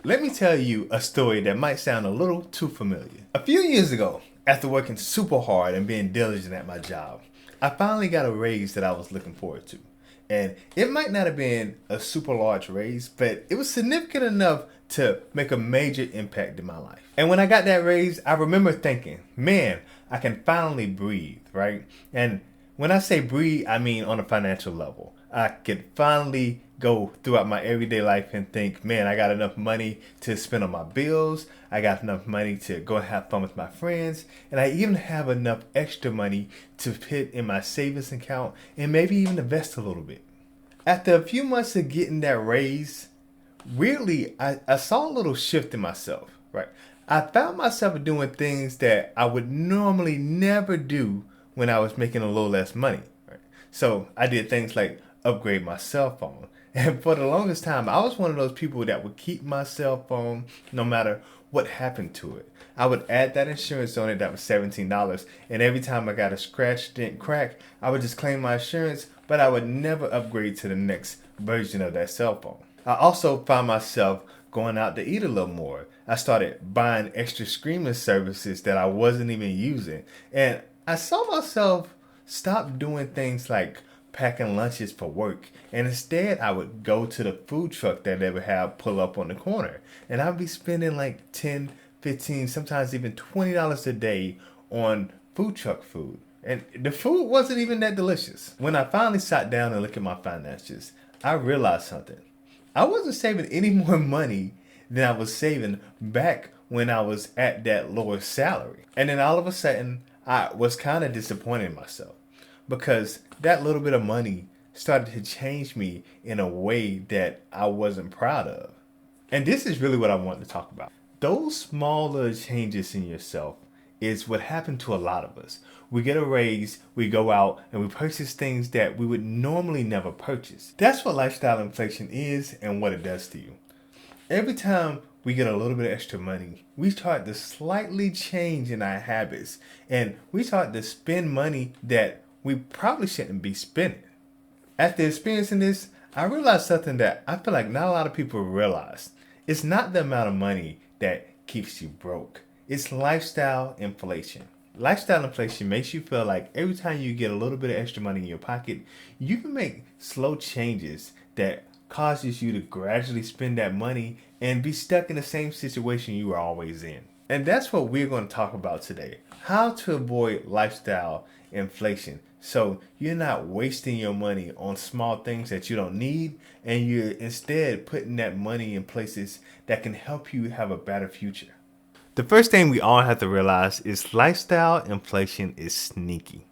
Let me tell you a story that might sound a little too familiar. A few years ago, after working super hard and being diligent at my job, I finally got a raise that I was looking forward to. And it might not have been a super large raise, but it was significant enough to make a major impact in my life. And when I got that raise, I remember thinking, man, I can finally breathe, right? And when I say breathe, I mean on a financial level. I could finally go throughout my everyday life and think, man, I got enough money to spend on my bills. I got enough money to go and have fun with my friends. And I even have enough extra money to put in my savings account and maybe even invest a little bit. After a few months of getting that raise, weirdly, I saw a little shift in myself, right? I found myself doing things that I would normally never do when I was making a little less money, right? So I did things like upgrade my cell phone. And for the longest time, I was one of those people that would keep my cell phone no matter what happened to it. I would add that insurance on it that was $17, and every time I got a scratch, dent, crack, I would just claim my insurance, but I would never upgrade to the next version of that cell phone. I also found myself going out to eat a little more. I started buying extra streaming services that I wasn't even using, and I saw myself stop doing things like packing lunches for work, and instead I would go to the food truck that they would have pull up on the corner, and I'd be spending like 10, 15, sometimes even $20 a day on food truck food, and the food wasn't even that delicious. When I finally sat down and looked at my finances, I realized something. I wasn't saving any more money than I was saving back when I was at that lower salary. And then all of a sudden, I was kind of disappointed in myself because that little bit of money started to change me in a way that I wasn't proud of. And this is really what I want to talk about. Those small little changes in yourself is what happened to a lot of us. We get a raise, we go out, and we purchase things that we would normally never purchase. That's what lifestyle inflation is and what it does to you. Every time we get a little bit of extra money, we start to slightly change in our habits, and we start to spend money that we probably shouldn't be spending. After experiencing this, I realized something that I feel like not a lot of people realize. It's not the amount of money that keeps you broke. It's lifestyle inflation. Lifestyle inflation makes you feel like every time you get a little bit of extra money in your pocket, you can make slow changes that causes you to gradually spend that money and be stuck in the same situation you were always in. And that's what we're going to talk about today. How to avoid lifestyle inflation. So you're not wasting your money on small things that you don't need, and you're instead putting that money in places that can help you have a better future. The first thing we all have to realize is lifestyle inflation is sneaky.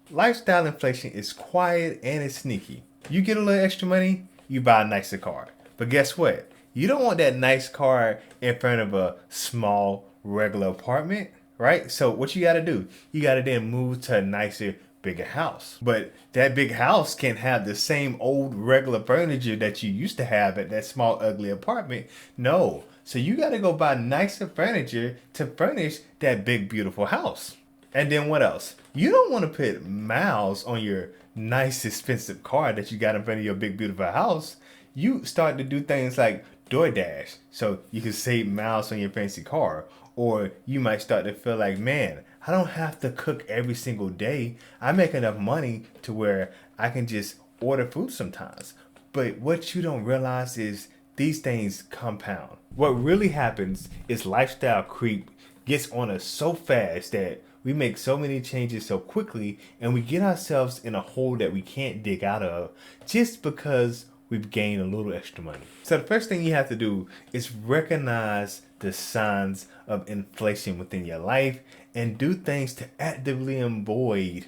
Lifestyle inflation is quiet and it's sneaky. You get a little extra money, you buy a nicer car. But guess what? You don't want that nice car in front of a small, regular apartment, right? So what you got to do? You got to then move to a nicer, bigger house. But that big house can't have the same old regular furniture that you used to have at that small, ugly apartment. No. So you got to go buy nicer furniture to furnish that big, beautiful house. And then what else? You don't want to put miles on your nice, expensive car that you got in front of your big, beautiful house. You start to do things like DoorDash so you can save miles on your fancy car. Or you might start to feel like, man, I don't have to cook every single day. I make enough money to where I can just order food sometimes. But what you don't realize is these things compound. What really happens is lifestyle creep gets on us so fast that we make so many changes so quickly, and we get ourselves in a hole that we can't dig out of just because we've gained a little extra money. So the first thing you have to do is recognize the signs of inflation within your life and do things to actively avoid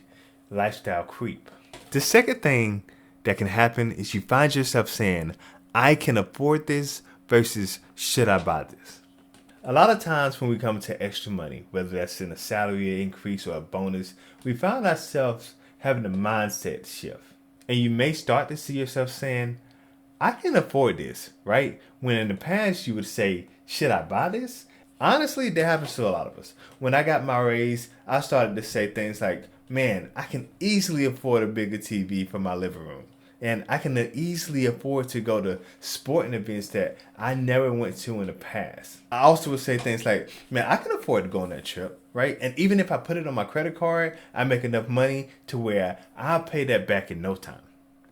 lifestyle creep. The second thing that can happen is you find yourself saying, I can afford this versus should I buy this? A lot of times when we come to extra money, whether that's in a salary increase or a bonus, we find ourselves having a mindset shift. And you may start to see yourself saying, I can afford this, right? When in the past you would say, should I buy this? Honestly, that happens to a lot of us. When I got my raise, I started to say things like, man, I can easily afford a bigger TV for my living room. And I can easily afford to go to sporting events that I never went to in the past. I also would say things like, man, I can afford to go on that trip, right? And even if I put it on my credit card, I make enough money to where I'll pay that back in no time.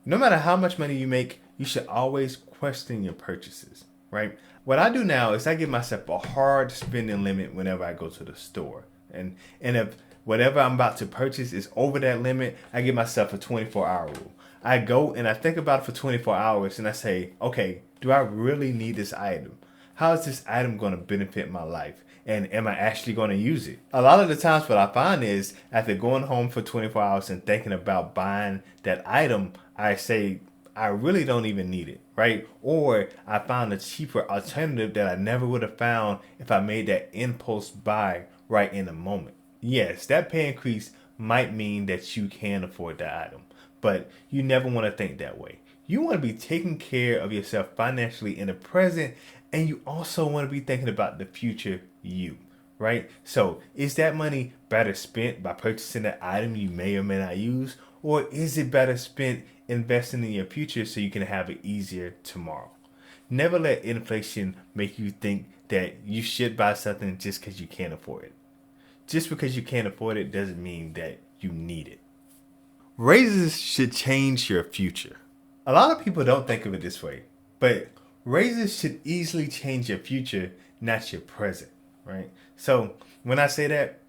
No matter how much money you make, you should always question your purchases, right? What I do now is I give myself a hard spending limit whenever I go to the store. And if whatever I'm about to purchase is over that limit, I give myself a 24-hour rule. I go and I think about it for 24 hours and I say, okay, do I really need this item? How is this item going to benefit my life? And am I actually going to use it? A lot of the times what I find is after going home for 24 hours and thinking about buying that item, I say, I really don't even need it, right? Or I found a cheaper alternative that I never would have found if I made that impulse buy right in the moment. Yes, that pay increase might mean that you can afford that item, but you never want to think that way. You want to be taking care of yourself financially in the present, and you also want to be thinking about the future you, right? So is that money better spent by purchasing that item you may or may not use, or is it better spent investing in your future so you can have it easier tomorrow? Never let inflation make you think that you should buy something just because you can't afford it. Just because you can't afford it doesn't mean that you need it. Raises should change your future. A lot of people don't think of it this way, but raises should easily change your future, not your present, right? So when I say that,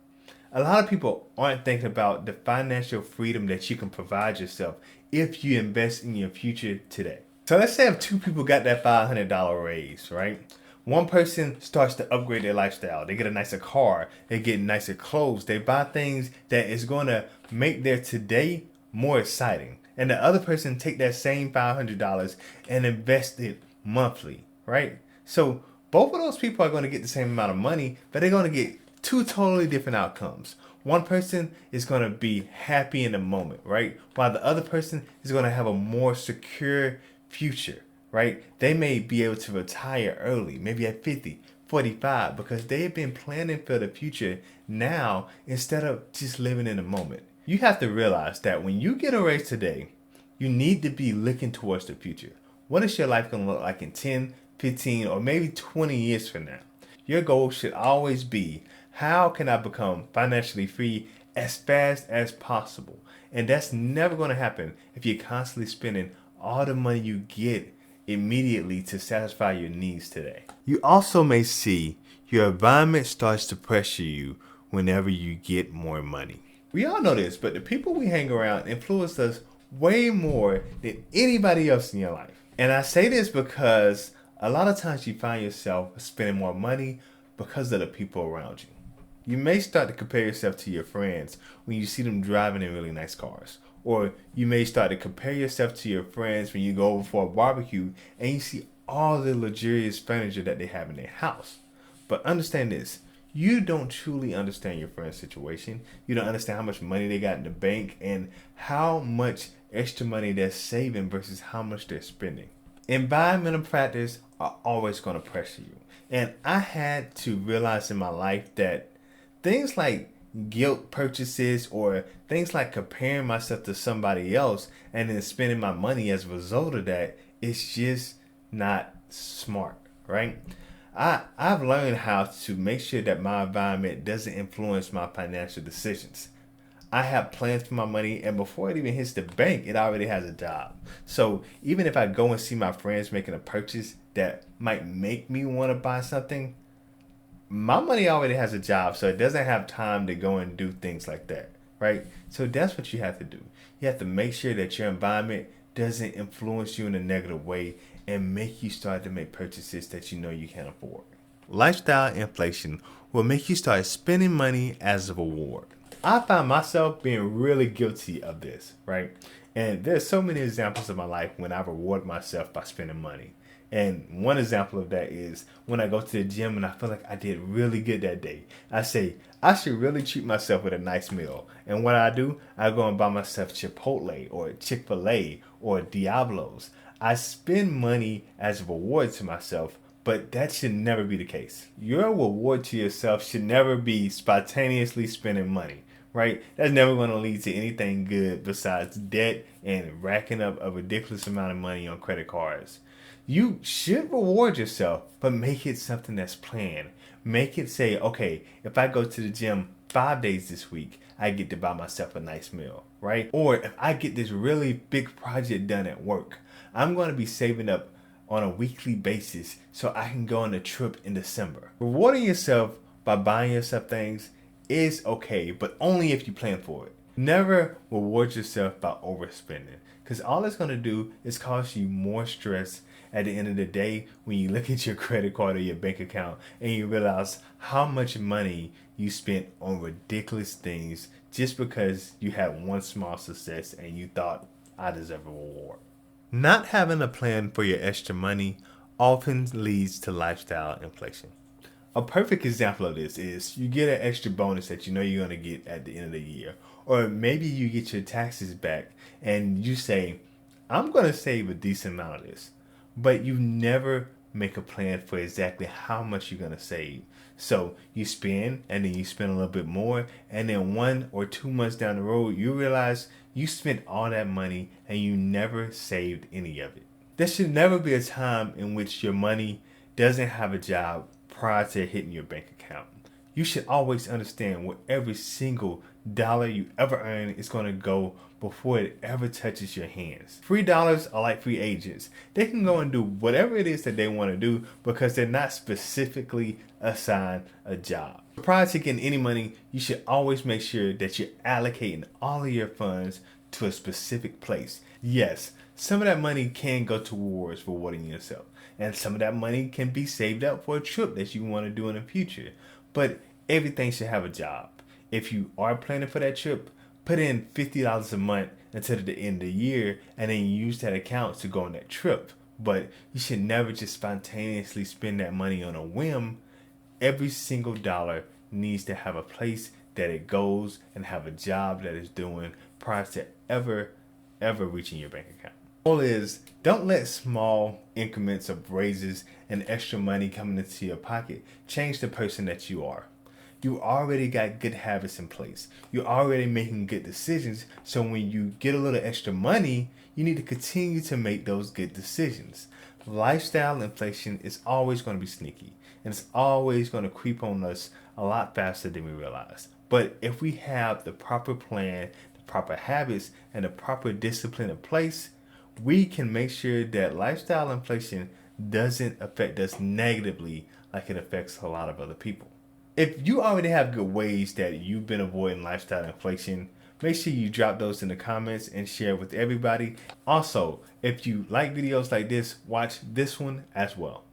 a lot of people aren't thinking about the financial freedom that you can provide yourself if you invest in your future today. So let's say if two people got that $500 raise, right? One person starts to upgrade their lifestyle. They get a nicer car. They get nicer clothes. They buy things that is going to make their today more exciting. And the other person take that same $500 and invest it monthly, right? So both of those people are going to get the same amount of money, but they're going to get two totally different outcomes. One person is going to be happy in the moment, right? While the other person is going to have a more secure future, right? They may be able to retire early, maybe at 50, 45, because they've been planning for the future now instead of just living in the moment. You have to realize that when you get a raise today, you need to be looking towards the future. What is your life going to look like in 10, 15, or maybe 20 years from now? Your goal should always be, how can I become financially free as fast as possible? And that's never going to happen if you're constantly spending all the money you get immediately to satisfy your needs today. You also may see your environment starts to pressure you whenever you get more money. We all know this, but the people we hang around influence us way more than anybody else in your life. And I say this because a lot of times you find yourself spending more money because of the people around you. You may start to compare yourself to your friends when you see them driving in really nice cars. Or you may start to compare yourself to your friends when you go over for a barbecue and you see all the luxurious furniture that they have in their house. But understand this, you don't truly understand your friend's situation. You don't understand how much money they got in the bank and how much extra money they're saving versus how much they're spending. Environmental factors are always going to pressure you. And I had to realize in my life that things like guilt purchases or things like comparing myself to somebody else and then spending my money as a result of that, it's just not smart, right? I've learned how to make sure that my environment doesn't influence my financial decisions. I have plans for my money, and before it even hits the bank, it already has a job. So even if I go and see my friends making a purchase that might make me want to buy something, my money already has a job, so it doesn't have time to go and do things like that, right? So that's what you have to do. You have to make sure that your environment doesn't influence you in a negative way and make you start to make purchases that you know you can't afford. Lifestyle inflation will make you start spending money as a reward. I find myself being really guilty of this, right? And there's so many examples of my life when I reward myself by spending money. And one example of that is when I go to the gym and I feel like I did really good that day. I say, I should really treat myself with a nice meal. And what I do, I go and buy myself Chipotle or Chick-fil-A or Diablo's. I spend money as a reward to myself, but that should never be the case. Your reward to yourself should never be spontaneously spending money, right? That's never going to lead to anything good besides debt and racking up a ridiculous amount of money on credit cards. You should reward yourself, but make it something that's planned. Make it say, okay, if I go to the gym 5 days this week, I get to buy myself a nice meal, right? Or if I get this really big project done at work, I'm going to be saving up on a weekly basis so I can go on a trip in December. Rewarding yourself by buying yourself things is okay, but only if you plan for it. Never reward yourself by overspending, because all it's going to do is cause you more stress at the end of the day when you look at your credit card or your bank account and you realize how much money you spent on ridiculous things just because you had one small success and you thought, I deserve a reward. Not having a plan for your extra money often leads to lifestyle inflation. A perfect example of this is you get an extra bonus that you know you're going to get at the end of the year. Or maybe you get your taxes back and you say, I'm going to save a decent amount of this. But you never make a plan for exactly how much you're going to save. So you spend and then you spend a little bit more. And then 1 or 2 months down the road, you realize you spent all that money and you never saved any of it. There should never be a time in which your money doesn't have a job prior to hitting your bank account. You should always understand where every single dollar you ever earn is going to go before it ever touches your hands. Free dollars are like free agents. They can go and do whatever it is that they want to do because they're not specifically assigned a job. Prior to getting any money, you should always make sure that you're allocating all of your funds to a specific place. Yes, some of that money can go towards rewarding yourself, and some of that money can be saved up for a trip that you want to do in the future. But everything should have a job. If you are planning for that trip, put in $50 a month until the end of the year and then use that account to go on that trip. But you should never just spontaneously spend that money on a whim. Every single dollar needs to have a place that it goes and have a job that it's doing prior to ever reaching your bank account. The goal is, don't let small increments of raises and extra money coming into your pocket change the person that you are. You already got good habits in place. You're already making good decisions. So when you get a little extra money, you need to continue to make those good decisions. Lifestyle inflation is always going to be sneaky, and it's always going to creep on us a lot faster than we realize. But if we have the proper plan, the proper habits, and the proper discipline in place, we can make sure that lifestyle inflation doesn't affect us negatively like it affects a lot of other people. If you already have good ways that you've been avoiding lifestyle inflation, make sure you drop those in the comments and share with everybody. Also, if you like videos like this, watch this one as well.